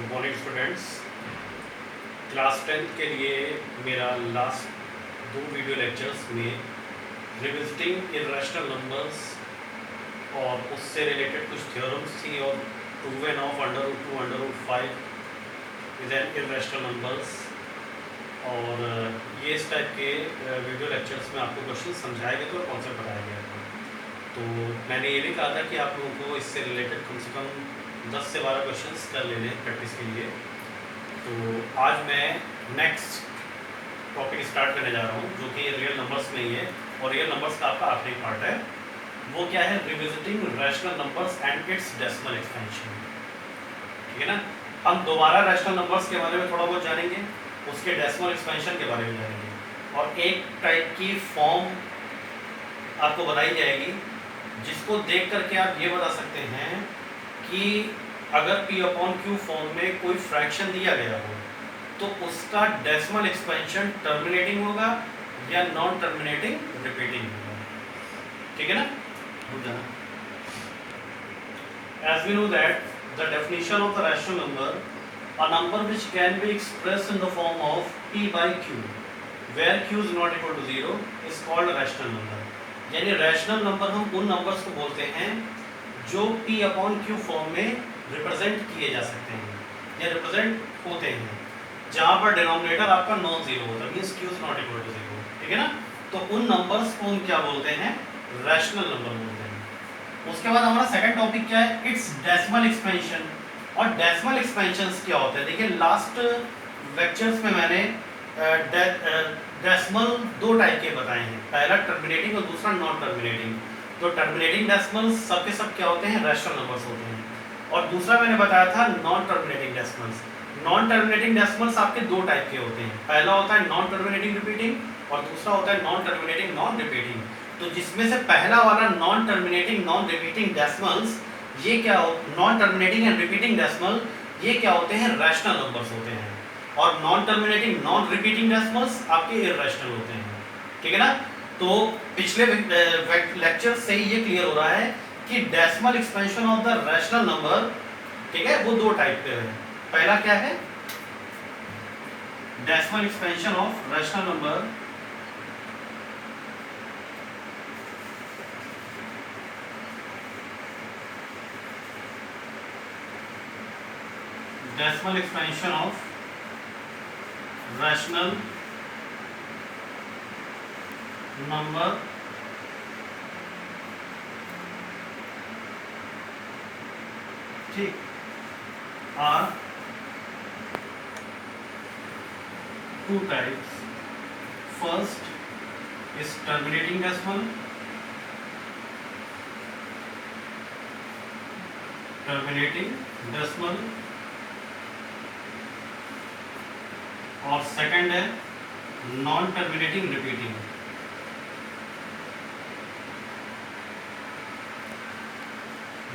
Good morning students. Class 10th के लिए मेरा लास्ट 2 वीडियो लेक्चर्स में रिविजिटिंग इर्रेशनल नंबर्स और उससे रिलेटेड कुछ थ्योरम्स थी और proven of under root 2 under root 5 is an irrational numbers और ये इस टाइप के वीडियो लेक्चर्स में आपको क्वेश्चन समझाए गए थे और कॉन्सेप्ट बताया गया था। तो मैंने ये भी कहा था कि आप लोगों को इससे रिलेटेड कम से कम 10 से 12 क्वेश्चंस कर लेने प्रैक्टिस के लिए। तो आज मैं नेक्स्ट टॉपिक स्टार्ट करने जा रहा हूँ जो कि रियल नंबर्स में ही है और रियल नंबर्स का आपका आखिरी पार्ट है। वो क्या है? Revisiting rational numbers and it's decimal expansion. ठीक है ना? हम दोबारा रैशनल नंबर्स के बारे में थोड़ा बहुत जानेंगे, उसके डेसिमल एक्सपेंशन के बारे में जानेंगे और एक टाइप की फॉर्म आपको बताई जाएगी जिसको देख करके आप ये बता सकते हैं कि अगर P/Q फॉर्म में कोई फ्रैक्शन दिया गया हो तो उसका डेसिमल एक्सपेंशन टर्मिनेटिंग होगा या नॉन टर्मिनेटिंग रिपीटिंग होगा। ठीक है ना? As we know that the definition of the rational number, a number which can be expressed in the form of P/Q, where Q is not equal to 0, is called a rational number. यानी rational number हम उन numbers को बोलते हैं जो P/Q form में represent किए जा सकते हैं या रिप्रेजेंट होते हैं जहाँ पर डिनोमिनेटर आपका नॉन जीरो होता है, means Q is not equal to 0। ठीक है ना? तो उन नंबर्स को हम क्या बोलते हैं? रैशनल नंबर बोलते हैं। उसके बाद हमारा सेकंड टॉपिक क्या है? It's decimal expansion. और डेसिमल एक्सपेंशंस क्या होते हैं? देखिए लास्ट लेक्चर्स में मैंने डेसिमल दो टाइप के बताए हैं, पहला टर्मिनेटिंग और दूसरा नॉन टर्मिनेटिंग। तो टर्मिनेटिंग डेसिमल्स सब के सब क्या होते हैं? रैशनल नंबर्स होते हैं। और दूसरा मैंने बताया था non terminating decimals. Non terminating decimals आपके दो टाइप के होते हैं, पहला होता है नॉन टर्मिनेटिंग रिपीटिंग और दूसरा होता है नॉन टर्मिनेटिंग नॉन रिपीटिंग। तो जिसमें से पहला वाला non terminating non repeating decimals, ये क्या हो, non terminating and repeating decimal, ये क्या होते हैं? रैशनल नंबर्स होते हैं। और non terminating non repeating decimals आपके इर्रेशनल होते हैं। ठीक है ना? तो पिछले लेक्चर से ये क्लियर हो रहा है कि decimal expansion of the rational number, ठीक है, वो दो टाइप के हैं। पहला क्या है? Decimal expansion of rational number decimal expansion of rational number ठीक are two types. First is terminating decimal, और सेकंड है non terminating repeating.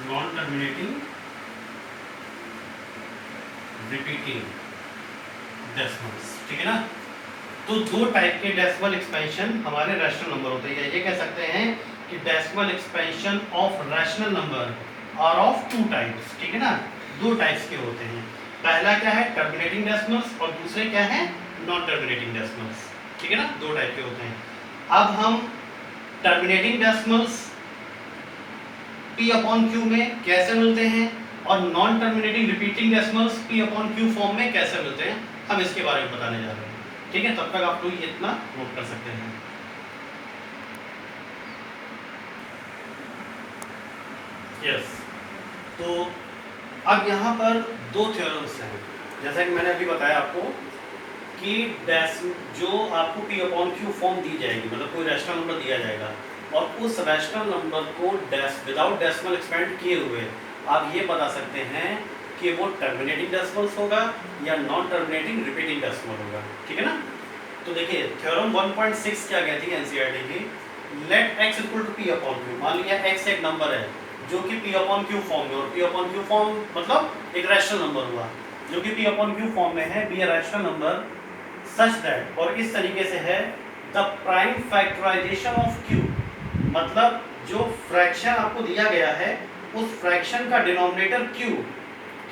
Non terminating repeating decimals. ठीक है ना? तो दो टाइप के डेसिमल एक्सपेंशन हमारे रैशनल नंबर होते हैं। ये कह सकते हैं कि decimal expansion of rational number are of two types. ठीक है ना? दो टाइप्स के होते हैं। पहला क्या है? टर्मिनेटिंग डेसिमल्स और दूसरे क्या है? Non terminating decimals. ठीक है ना? दो टाइप के होते हैं। अब हम टर्मिनेटिंग डेसिमल्स P/Q में कैसे मिलते हैं और non terminating repeating decimals P/Q form में कैसे मिलते हैं, हम इसके बारे में बताने जा रहे हैं। ठीक है? तब तक आप लोग ये इतना नोट कर सकते हैं। यस, तो अब यहाँ पर दो थ्योरम्स हैं, जैसा कि मैंने अभी बताया आपको कि जो आपको P/Q फॉर्म दी जाएगी, मतलब कोई रैशनल नंबर दिया जाएगा और उस रैशनल नंबर को विदाउट डेसिमल एक्सपेंड किए हुए आप ये बता सकते हैं कि वो टर्मिनेटिंग डेसिमल्स होगा या नॉन टर्मिनेटिंग रिपीटिंग डेसिमल होगा। ठीक है ना? तो देखिए थ्योरम 1.6 क्या कहती है एनसीईआरटी की? Let x equal to P/Q। मान लिया x एक नंबर है जो कि P/Q फॉर्म में, और P/Q फॉर्म मतलब एक रैशनल नंबर हुआ जो कि P/Q फॉर्म में है, be a rational number such that, और इस तरीके से है, the prime factorization of Q, मतलब जो फ्रैक्शन आपको दिया गया है उस फ्रैक्शन का डिनोमिनेटर Q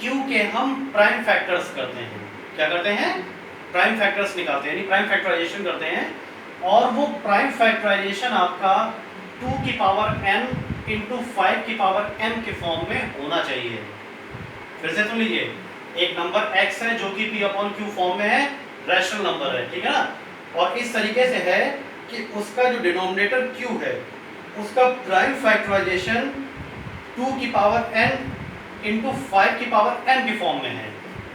q के हम प्राइम फैक्टर्स करते हैं। क्या करते हैं? प्राइम फैक्टर्स निकालते हैं, यानी प्राइम फैक्टराइजेशन करते हैं। और वो प्राइम फैक्टराइजेशन आपका 2 की पावर n इंटू 5 की पावर m के फॉर्म में होना चाहिए। फिर से सुन लीजिए, एक नंबर x है जो कि p अपॉन q फॉर्म में है, रैशनल नंबर है, ठीक है ना। और इस तरीके से है कि उसका जो डिनोमिनेटर q है उसका प्राइम फैक्टराइजेशन 2 की पावर n इंटू 5 की पावर m के फॉर्म में है,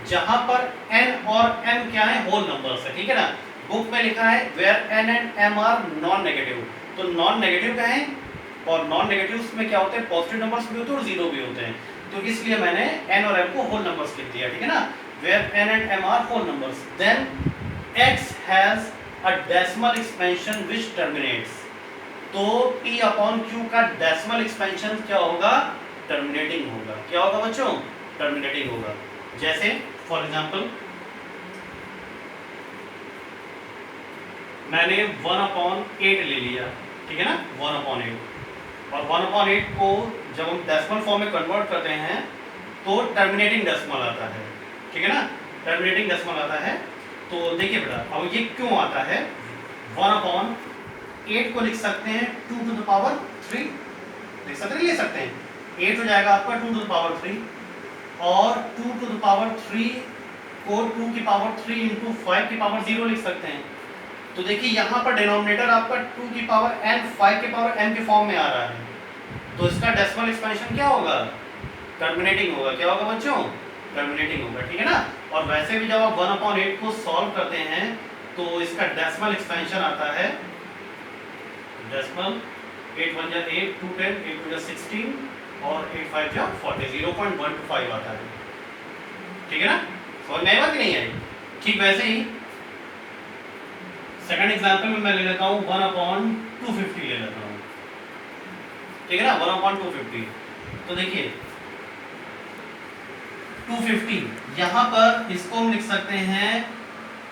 जहां पर n और m क्या है? होल नंबर्स है, ठीक है ना। बुक में लिखा है where n and m are non negative, तो नॉन नेगेटिव का है, और नॉन नेगेटिव्स में क्या होते हैं? पॉजिटिव नंबर्स भी होते हैं और जीरो भी होते हैं, तो इसलिए मैंने n और m को होल नंबर्स लिख दिया, ठीक है ना। Where n and m are whole numbers, then x has a decimal expansion which terminates, तो p अपॉन q का डेसिमल एक्सपेंशन क्या होगा? टर्मिनेटिंग होगा। क्या होगा बच्चों? टर्मिनेटिंग होगा। जैसे फॉर एग्जांपल मैंने 1/8 ले लिया, ठीक है ना, 1/8, और 1/8 को जब हम डेसिमल फॉर्म में कन्वर्ट करते हैं तो टर्मिनेटिंग डेसिमल आता है, ठीक है ना, टर्मिनेटिंग डेसिमल आता है। तो देखिए बेटा, अब ये क्यों आता है? 1/8 को लिख सकते हैं 2 टू द पावर 3, लिख सकते हैं, ले सकते हैं, 8 हो जाएगा आपका 2 टू द पावर 3, और 2 टू द पावर 3 को 2 की पावर 3 इंटू 5 की पावर 0 लिख सकते हैं। तो देखिए यहाँ पर डिनोमिनेटर आपका 2 की पावर n 5 की पावर m के फॉर्म में आ रहा है, तो इसका डेसिमल एक्सपेंशन क्या होगा? टर्मिनेटिंग होगा। क्या होगा बच्चों? टर्मिनेटिंग होगा, ठीक है ना। और वैसे भी जब आप 1/8 को सॉल्व करते हैं तो इसका डेसिमल एक्सपेंशन आता है, डेसिमल 8 1 जा 8, 2 10, 8 2 जा 16, और 8 5 जा 40, 0.125 आता है, ठीक है ना। समझ में आएगा कि नहीं आई? ठीक वैसे ही सेकंड एग्जांपल में मैं ले लेता हूँ 1/250 ले लेता हूँ, ठीक है ना, 1/250। तो देखिए 250, यहाँ पर इसको हम लिख सकते हैं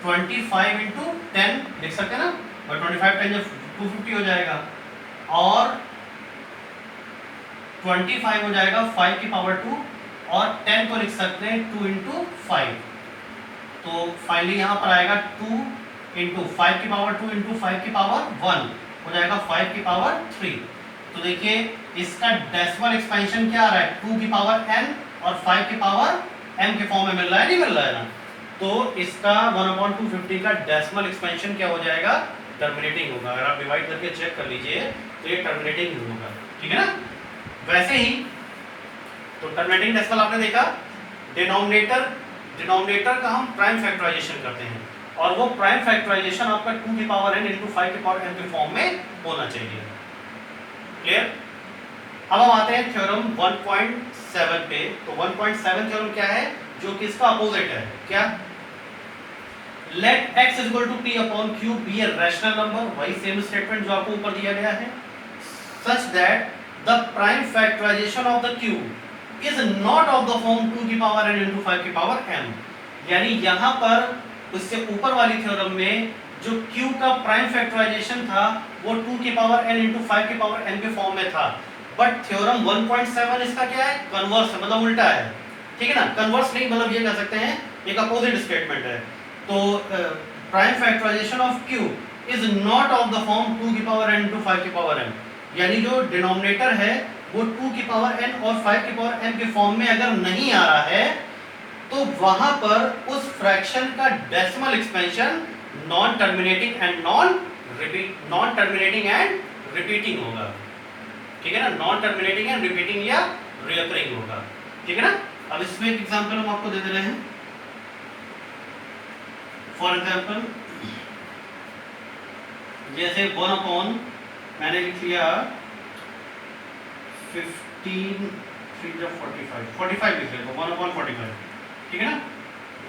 25 इंटू 10 लिख सकते हैं ना, और 25 10 जब 250 हो जाएगा, और 25 हो जाएगा 5 की पावर 2, और 10 को लिख सकते हैं 2 इंटू 5, तो फाइनली यहाँ पर आएगा 2 इंटू 5 की पावर 2 इंटू 5 की पावर 1 हो जाएगा 5 की पावर 3। तो देखिए इसका डेसिमल एक्सपेंशन क्या आ रहा है? 2 की पावर n और 5 की पावर m के फॉर्म में मिल रहा है, नहीं मिल रहा है ना। तो इसका 1/250 का डेसिमल एक्सपेंशन क्या हो जाएगा? टर्मिनेटिंग होगा। अगर आप डिवाइड करके चेक कर लीजिए तो ये टर्मिनेटिंग होगा, ठीक है ना। वैसे ही तो टर्मिनेटिंग डेसिमल आपने देखा, डिनोमिनेटर का हम प्राइम फैक्टराइजेशन करते हैं, और वो प्राइम फैक्टराइजेशन आपका 2 की पावर n इंटू 5 की पावर m के फॉर्म में होना चाहिए। क्लियर? अब हम आते हैं थ्योरम 1.7 पे। तो 1.7 थ्योरम क्या है? जो कि इसका अपोजिट है। क्या? Let x is equal to p upon q be a rational number, वही सेम स्टेटमेंट जो आपको ऊपर दिया गया है, such that the prime factorization of the q is not of the form 2 की पावर n इंटू 5 की पावर m। यानी यहां पर उससे ऊपर वाली थ्योरम में जो q का प्राइम फैक्टराइजेशन था वो 2 की पावर n इंटू 5 की पावर m के फॉर्म में था, बट थ्योरम 1.7 इसका क्या है? कन्वर्स है, मतलब उल्टा है, ठीक है ना। कन्वर्स नहीं, मतलब ये कह सकते हैं एक अपोजिट स्टेटमेंट है। तो prime factorization of q is not of the form 2 की पावर n इंटू 5 की पावर m, यानी जो डिनोमिनेटर है वो 2 की पावर n और 5 की पावर m के फॉर्म में अगर नहीं आ रहा है तो वहां पर उस फ्रैक्शन का decimal expansion non terminating and repeating होगा, ठीक है ना। नॉन टर्मिनेटिंग एंड रिपीटिंग या रिकरिंग होगा, ठीक है ना। अब इसमें एक एग्जांपल हम आपको दे दे रहे हैं। फॉर एग्जांपल जैसे 1 मैंने लिख लिया 15 3 जब 45 लिख लेते 1/45, ठीक है ना।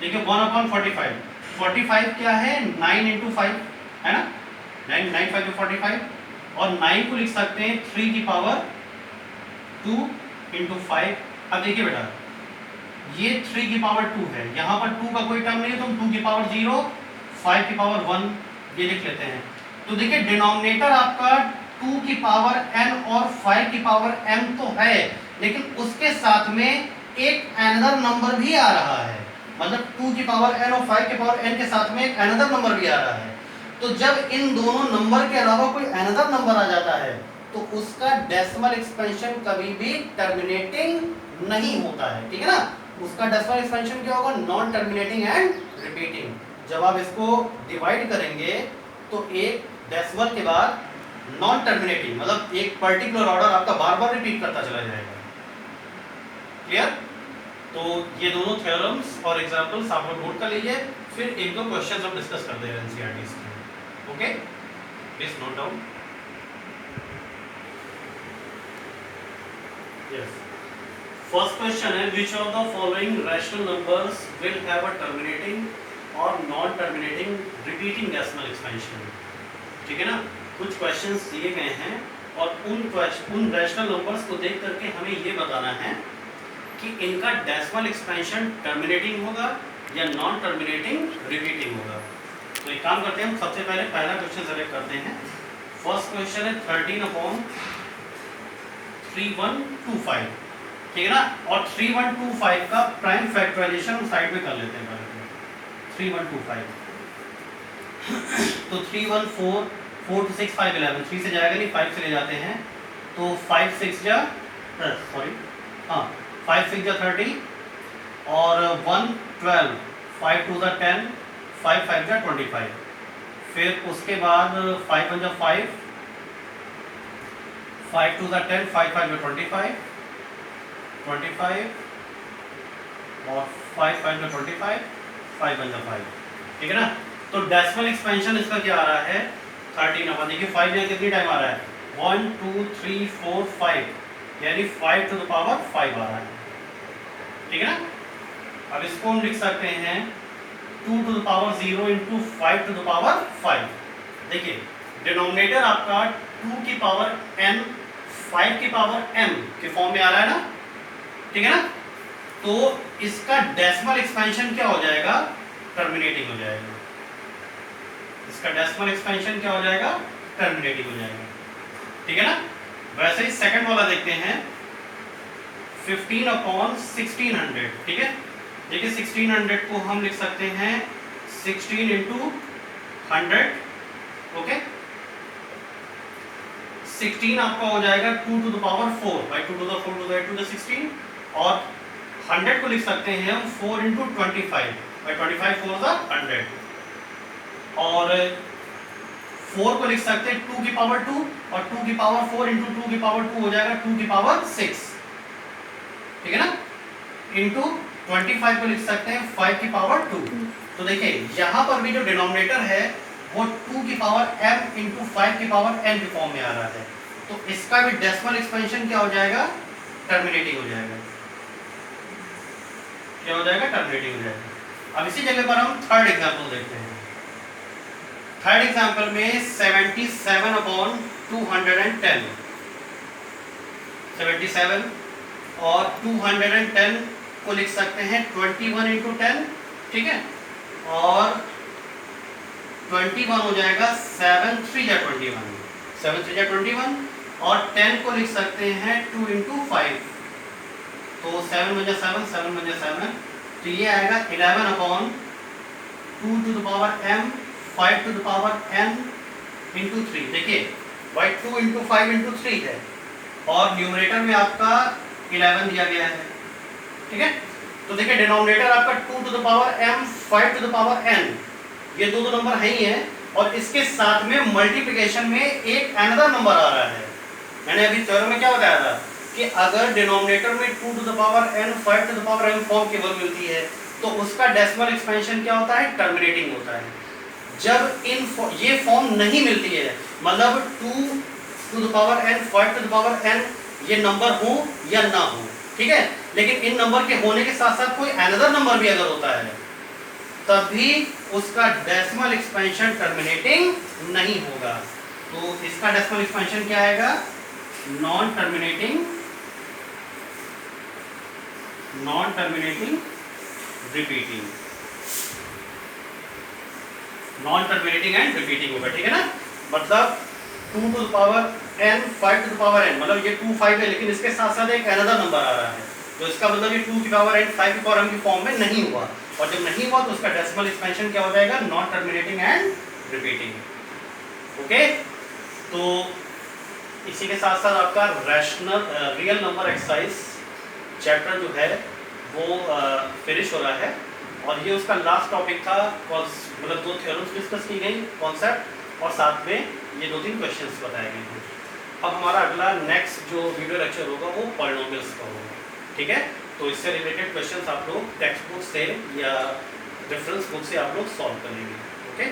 देखिए 1/45, 45 क्या है? 9 इंटू 5 है ना, 9 5 45, और 9 को लिख सकते हैं 3 की पावर 2 इंटू 5। अब देखिए बेटा ये 3 की पावर 2 है, यहाँ पर 2 का कोई टर्म नहीं है, तो हम 2 की पावर 0 5 की पावर 1 ये लिख लेते हैं। तो देखिए डिनोमिनेटर आपका 2 की पावर n और 5 की पावर m तो है, लेकिन उसके साथ में एक n अनदर नंबर भी आ रहा है, मतलब 2 की पावर n और 5 की पावर n के साथ में एक अनदर नंबर भी आ रहा है। तो जब इन दोनों नंबर के अलावा कोई अनदर नंबर आ जाता है तो उसका डेसिमल एक्सपेंशन कभी भी टर्मिनेटिंग नहीं होता है, ठीक है ना। उसका डेसिमल एक्सपेंशन क्या होगा, नॉन टर्मिनेटिंग एंड रिपीटिंग। जब आप इसको डिवाइड करेंगे तो एक डेसिमल के बाद नॉन टर्मिनेटिंग, मतलब एक पर्टिकुलर ऑर्डर आपका बार बार रिपीट करता चला जाएगा। क्लियर? तो ये दोनों थ्योरम्स और एग्जांपल्स आप लोग नोट कर लीजिए, फिर एक दो क्वेश्चंस हम डिस्कस करते हैं एनसीईआरटी के। Okay, please note down. Yes, first question है which of the following rational numbers will have a terminating or non terminating repeating decimal expansion. ठीक है ना, कुछ क्वेश्चंस दिए गए हैं और उन रैशनल नंबर्स को देख करके हमें ये बताना है कि इनका डेसिमल एक्सपेंशन टर्मिनेटिंग होगा या नॉन टर्मिनेटिंग रिपीटिंग होगा। तो एक काम करते हैं, हम सबसे पहले पहला क्वेश्चन सेलेक्ट करते हैं। फर्स्ट क्वेश्चन है 13/3125, ठीक है ना। और 3125 का प्राइम फैक्टराइजेशन साइड में कर लेते हैं पहले 3125। तो 3 1 4 4 2 6 5 11, 3 से जाएगा नहीं, 5 से ले जाते हैं तो 5 6 जा 30 और 1 12, 5 2 जा 10, 5 5 जा 25। फिर उसके बाद 5 1 जा 5, 5 2 जा 10, 5 5 जा 25 और 5 5 जा 25, 5 1 जा 5, ठीक है ना। तो डेसिमल एक्सपेंशन इसका क्या आ रहा है 13। अब देखिए 5 यहाँ कितनी टाइम आ रहा है 1 2 3 4 5, यानी 5 टू द पावर 5 आ रहा है, ठीक है ना। अब इसको हम लिख सकते हैं 2 to the power 0 into 5 to the power 5। देखिए डिनोमिनेटर आपका 2 की पावर n 5 की पावर m के फॉर्म में आ रहा है ना, ठीक है ना। तो इसका डेसिमल एक्सपेंशन क्या हो जाएगा, टर्मिनेटिंग हो जाएगा। इसका डेसिमल एक्सपेंशन क्या हो जाएगा, टर्मिनेटिंग हो जाएगा, ठीक है ना। वैसे ही सेकंड वाला देखते हैं 15/1600, ठीक है। देखिए 1600 को हम लिख सकते हैं 16 इंटू 100, ओके। 16 आपका हो जाएगा 2 to the power 4 by 2 to the 4 to the 8 to the 16, और 100 को लिख सकते हैं हम 4 इंटू 25 बाई 25 4 द 100, और 4 को लिख सकते हैं 2 की पावर 2, और 2 की पावर 4 इंटू 2 की पावर 2 हो जाएगा 2 की पावर 6, ठीक है ना। इंटू 25 को लिख सकते हैं 5 की पावर 2। तो देखिए यहाँ पर भी जो डिनोमिनेटर है वो 2 की पावर m इंटू 5 की पावर n के फॉर्म में आ रहा है। तो इसका भी डेसिमल एक्सपेंशन क्या हो जाएगा, टर्मिनेटिंग हो जाएगा। क्या हो जाएगा, टर्मिनेटिंग हो जाएगा। अब इसी जगह पर हम थर्ड एग्जाम्पल देखते हैं। थर्ड एग्जाम्पल में 77/210, 77 और 210 को लिख सकते हैं 21 इंटू 10, ठीक है। और 21 हो जाएगा 7 3 जा 21, 7 3 जा 21, और 10 को लिख सकते हैं 2 इंटू 5, तो 7 बन जा 7, 7 बन जा 7, तो ये आएगा 11/2 to the power m 5 to the power n into 3। देखिए भाई 2 इंटू 5 इंटू 3 है, और न्यूमरेटर में आपका 11 दिया गया है, ठीक है। तो देखिए डिनोमिनेटर आपका 2 to the power m 5 to the power n, ये दो नंबर है ही है, और इसके साथ में मल्टीप्लिकेशन में एक अनदर नंबर आ रहा है। मैंने अभी थ्योरम में क्या बताया था कि अगर डिनोमिनेटर में 2 to the power n 5 to the power m form की वैल्यू मिलती है तो उसका डेसिमल एक्सपेंशन क्या होता है, टर्मिनेटिंग होता है। जब ये फॉर्म नहीं मिलती है, मतलब 2 to the power n 5 to the power n ये नंबर हो या ना हो, ठीक है, लेकिन इन नंबर के होने के साथ साथ कोई अनदर नंबर भी अगर होता है तभी उसका डेसिमल एक्सपेंशन टर्मिनेटिंग नहीं होगा। तो इसका डेसिमल एक्सपेंशन क्या आएगा, non terminating repeating, non terminating and repeating होगा, ठीक है ना। मतलब 2 to the power n 5 to the power n, मतलब ये 2 5 है, लेकिन इसके साथ साथ एक अनदर नंबर आ रहा है, तो इसका मतलब ये 2 की पावर n 5 की पावर m की फॉर्म में नहीं हुआ, और जब नहीं हुआ तो उसका डेसिमल एक्सपेंशन क्या हो जाएगा, not terminating and repeating. Okay, तो इसी के साथ साथ आपका rational real number exercise chapter जो है वो फिनिश हो रहा है, और ये उसका लास्ट टॉपिक था। मतलब 2 थ्योरम्स डिस्कस की गई, कॉन्सेप्ट, और साथ में ये 2-3 क्वेश्चंस बताए गए हैं। अब हमारा अगला नेक्स्ट जो वीडियो लेक्चर होगा वो पॉलिनोमियल्स का होगा, ठीक है। तो इससे रिलेटेड क्वेश्चंस आप लोग टेक्स्ट बुक से या रेफरेंस बुक से आप लोग सॉल्व करेंगे। ओके।